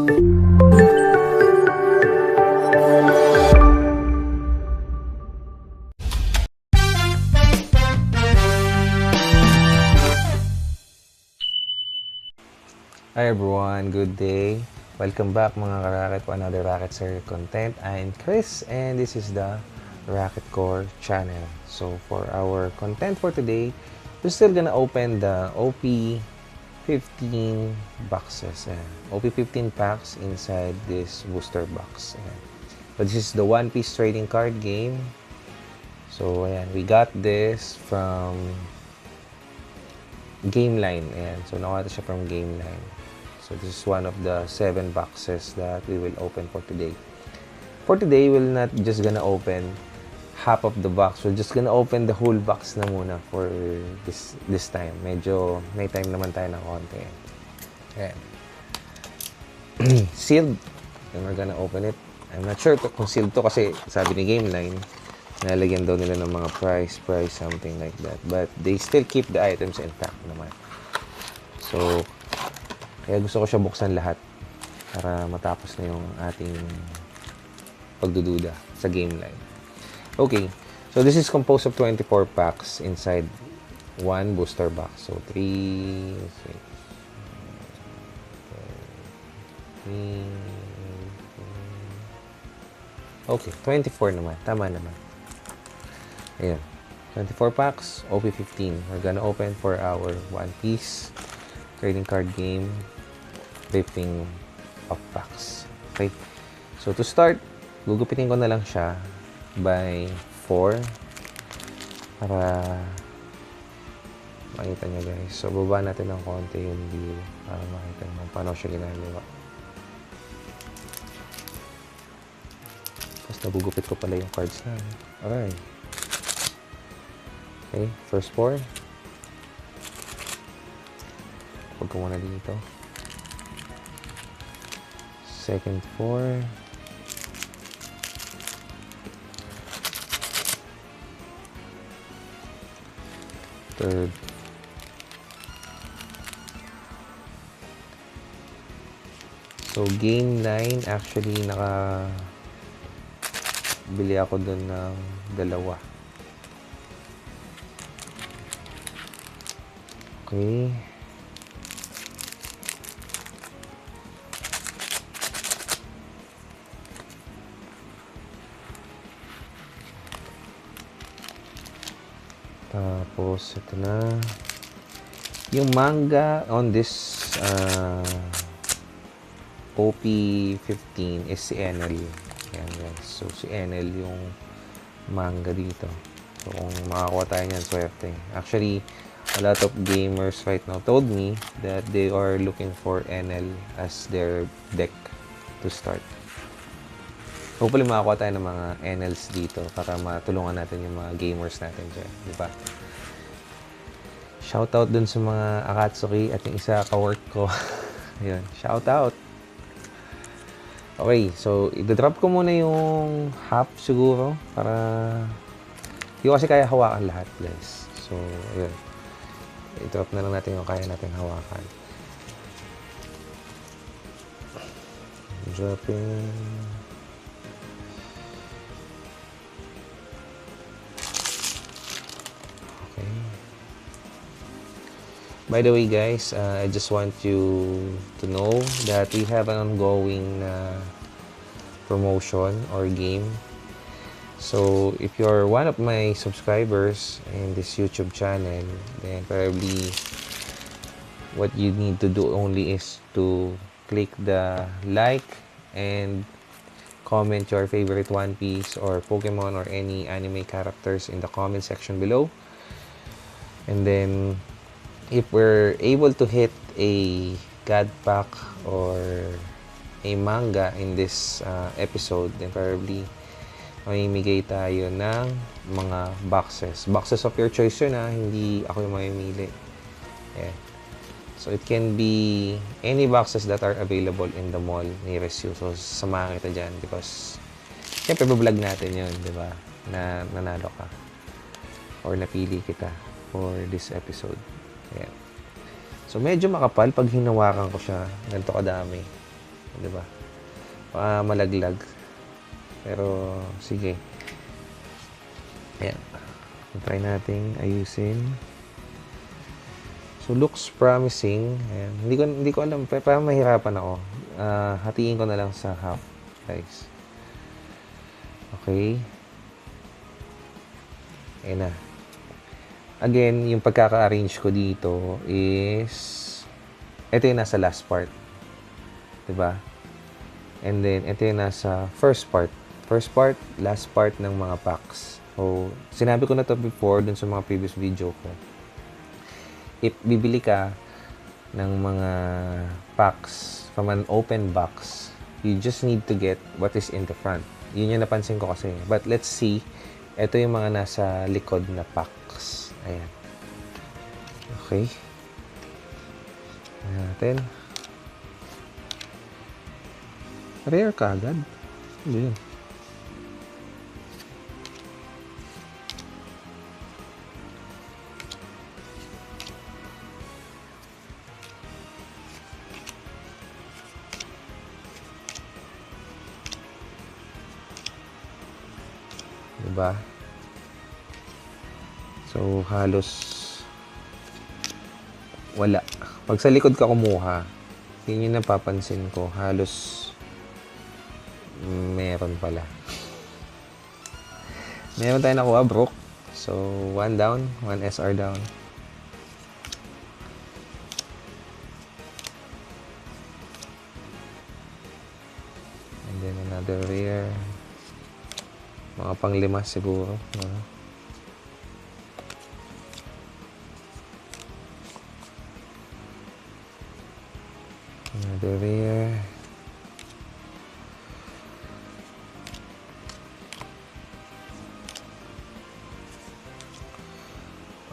Hi everyone, good day. Welcome back mga ka-Racket to another Racket Sir content. I'm Chris and this is the Racket Core channel. So for our content for today, we're still gonna open the OP15 boxes. OP15 packs inside this booster box. But this is the One Piece trading card game. So ayan, we got this from Gameline. Ayan, so nakuha siya from Gameline. So this is one of the 7 boxes that we will open for today. For today, we're not just gonna open half of the box. We're just gonna open the whole box na muna for this time. Medyo may time naman tayo ng konti. Ayan. Sealed. And we're gonna open it. I'm not sure kung sealed to kasi sabi ni Gameline, nalagyan daw nila ng mga price, something like that. But they still keep the items intact naman. So, kaya gusto ko siya buksan lahat para matapos na yung ating pagdududa sa Gameline. Okay, so this is composed of 24 packs inside one booster box. So, 3, 6, okay, 24 naman. Tama naman. Ayan. 24 packs, OP15. We're gonna open for our One Piece trading card game, ripping of packs. Okay. So, to start, gugupitin ko na lang siya by 4 para makita nyo guys. So, baba natin ng konti yung view para makita nyo paano siya ginagawa. Tapos, nagugupit ko pala yung cards na. Alright. Okay. First 4. Huwag ko muna dito. Second 4. Third. So, game 9, actually, bili ako dun ng 2. Okay. Tapos, ito na. Yung manga on this OP15 is si Enel. Yan guys. So, si Enel yung manga dito. So, kung makakuha tayo niyan, swerte. Actually, a lot of gamers right now told me that they are looking for Enel as their deck to start. Hopefully, makakuha tayo ng mga Enels dito para matulungan natin yung mga gamers natin dyan. Diba? Shoutout dun sa mga Akatsuki at yung isa ka-work ko. Ayun, shoutout! Okay, so, i-drop ko muna yung half siguro para hindi ko kasi kaya hawakan lahat, guys. So, ayun. I-drop na lang natin yung kaya natin hawakan. Dropping. Okay. By the way, guys, I just want you to know that we have an ongoing promotion or game. So, if you're one of my subscribers in this YouTube channel, then probably what you need to do only is to click the like and comment your favorite One Piece or Pokemon or any anime characters in the comment section below. And then, if we're able to hit a God pack or a manga in this episode, then probably mamimigay tayo ng mga boxes. Boxes of your choice yun hindi ako yung mamimili. Yeah. So, it can be any boxes that are available in the mall nearest you. So, samahan kita dyan because siyempre, bablog natin yun, di ba? Na nanalo ka or napili kita for this episode. Yeah. So, medyo makapal pag hinawakan ko siya. Ganito kadami. 'di ba? Malaglag. Pero sige. Ayan. Try nating ayusin. So looks promising. Ayan. Hindi ko alam, parang mahirapan ako. Hatiin ko na lang sa half, guys. Okay. Ayan na. Again, yung pagkaka-arrange ko dito is ito yung nasa last part. 'Di ba? And then ito yung nasa first part. First part, last part ng mga packs. So, sinabi ko na to before dun sa mga previous video ko. If bibili ka ng mga packs from an open box, you just need to get what is in the front. Yun yung napansin ko kasi. But let's see. Ito yung mga nasa likod na packs. Ayan. Okay. Ayan natin. Rare ka agad. Ano yun? Diba? So, halos wala. Pag sa likod ka kumuha, yun yung napapansin ko. Halos meron pala. Meron tayo nakuha, Brook. So, 1 down, 1 SR down. And then another rare. Mga pang-5 siguro. Another rare.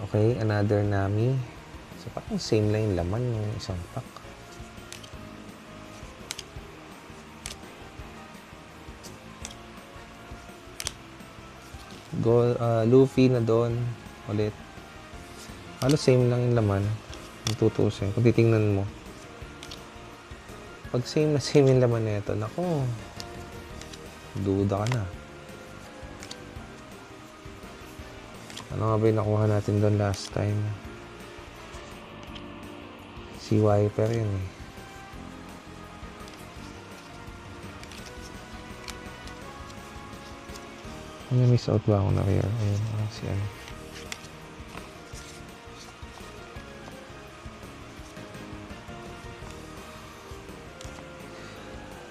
Okay, another Nami. So, parang same lang yung laman ng isang pack. Luffy na doon ulit. Halos same lang yung laman. Yung tutusin. Kung titingnan mo. Pag same na same yung laman na ito, nako. Duda ka na. Ano nga ba yung nakuha natin doon last time? Si Wiper yun eh. Miss out ba ako na rare? Ayun, si ano.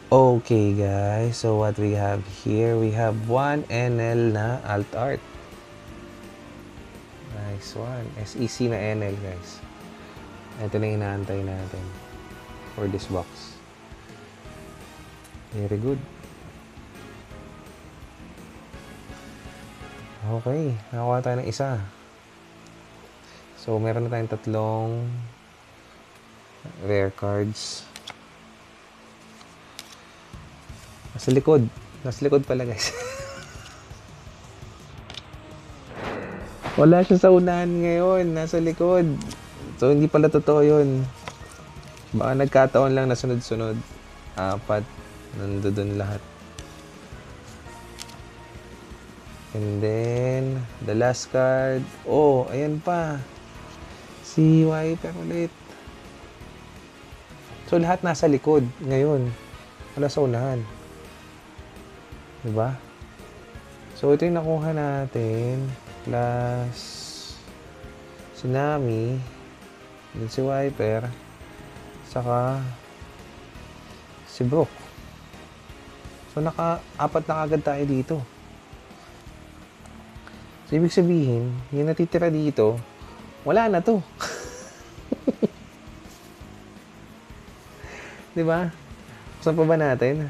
Okay guys, so what we have here, we have 1 NL na alt art. Nice one. SEC na NL guys. Ito na inaantay natin for this box. Very good. Okay, nakakuha tayo ng isa. So, meron na tayong 3 rare cards. Nasa likod. Nasa likod pala, guys. Wala siya sa unahan ngayon. Nasa likod. So, hindi pala totoo yun. Baka nagkataon lang na sunod-sunod. 4. Nandoon lahat. And then, the last card. Oh, ayan pa. Si Wiper ulit. So, lahat nasa likod ngayon. Wala sa unahan. Diba? So, ito yung nakuha natin. Plus, si Nami. Then si Wiper. Saka, si Brook. So, naka-4 na agad tayo dito. So, ibig sabihin, yung natitira dito, wala na to. Diba? Saan pa ba natin?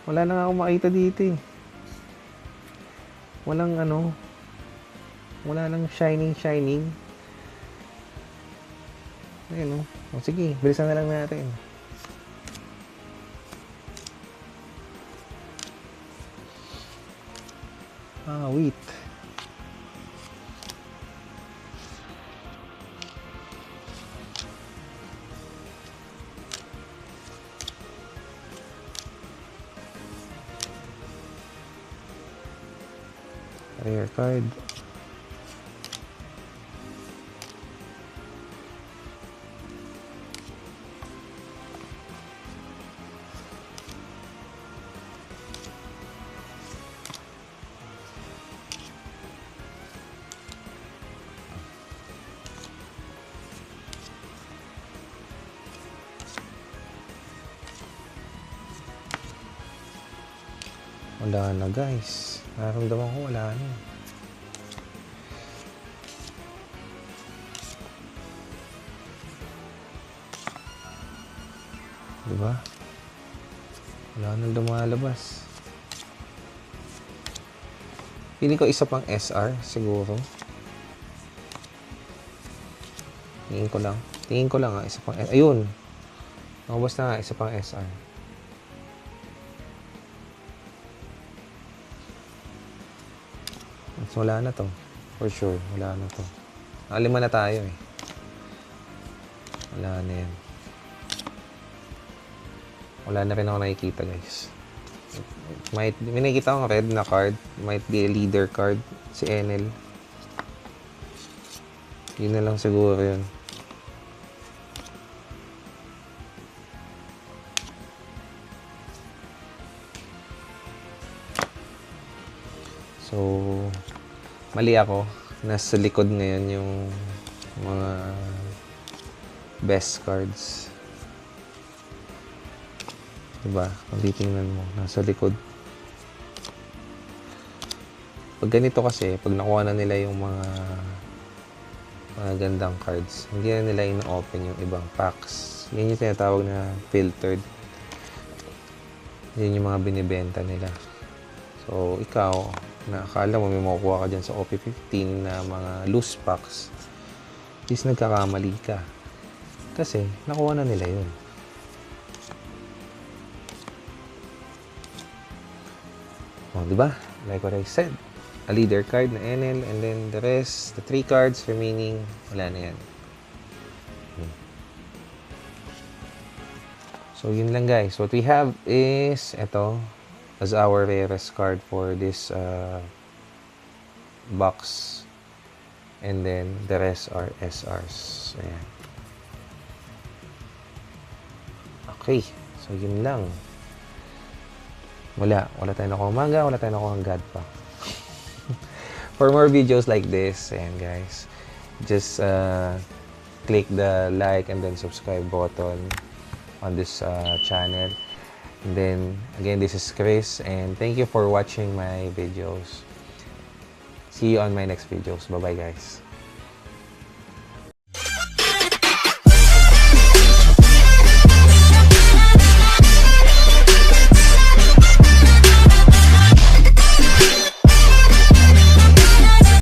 Wala na nga akong makita dito eh. Walang ano, wala nang shining. Ayun o. Sige, bilisan na lang natin. Wait. Rare card. Wala na guys. Nararamdaman ko wala na. Diba? Wala nang lumalabas. Piling ko isa pang SR siguro. Tingin ko lang. Tingin ko lang nga isa pang SR. Ayun. Nakabas na nga isa pang SR. Wala na to. For sure. Wala na to. Lima na tayo eh. Wala na yan. Wala na rin ako nakikita guys. May nakikita akong red na card. Might be a leader card. Si Enel. Yun na lang siguro yun. So, mali ako. Nasa likod ngayon yung mga best cards. Diba? Kung titingnan mo, nasa likod. Pag ganito kasi, pag nakuha na nila yung mga gandang cards, hindi na nila ino-open yung ibang packs. Yan yung tinatawag na filtered. Yan yung mga binibenta nila. So, ikaw, na akala mo may makukuha ka dyan sa OP15 na mga loose packs, is nagkakamali ka. Kasi, nakuha na nila yun. O, diba? Like what I said. A leader card na Enel, and then the rest, the 3 cards remaining, wala na yan. So, yun lang guys. What we have is, ito, as our rarest card for this box, and then the rest are SRs. Ayan. Okay, so yun lang. Wala tayong nakuha manga, wala tayong nakuha god pa. For more videos like this, ayan guys, just click the like and then subscribe button on this channel. And then, again, this is Chris, and thank you for watching my videos. See you on my next videos. Bye-bye, guys.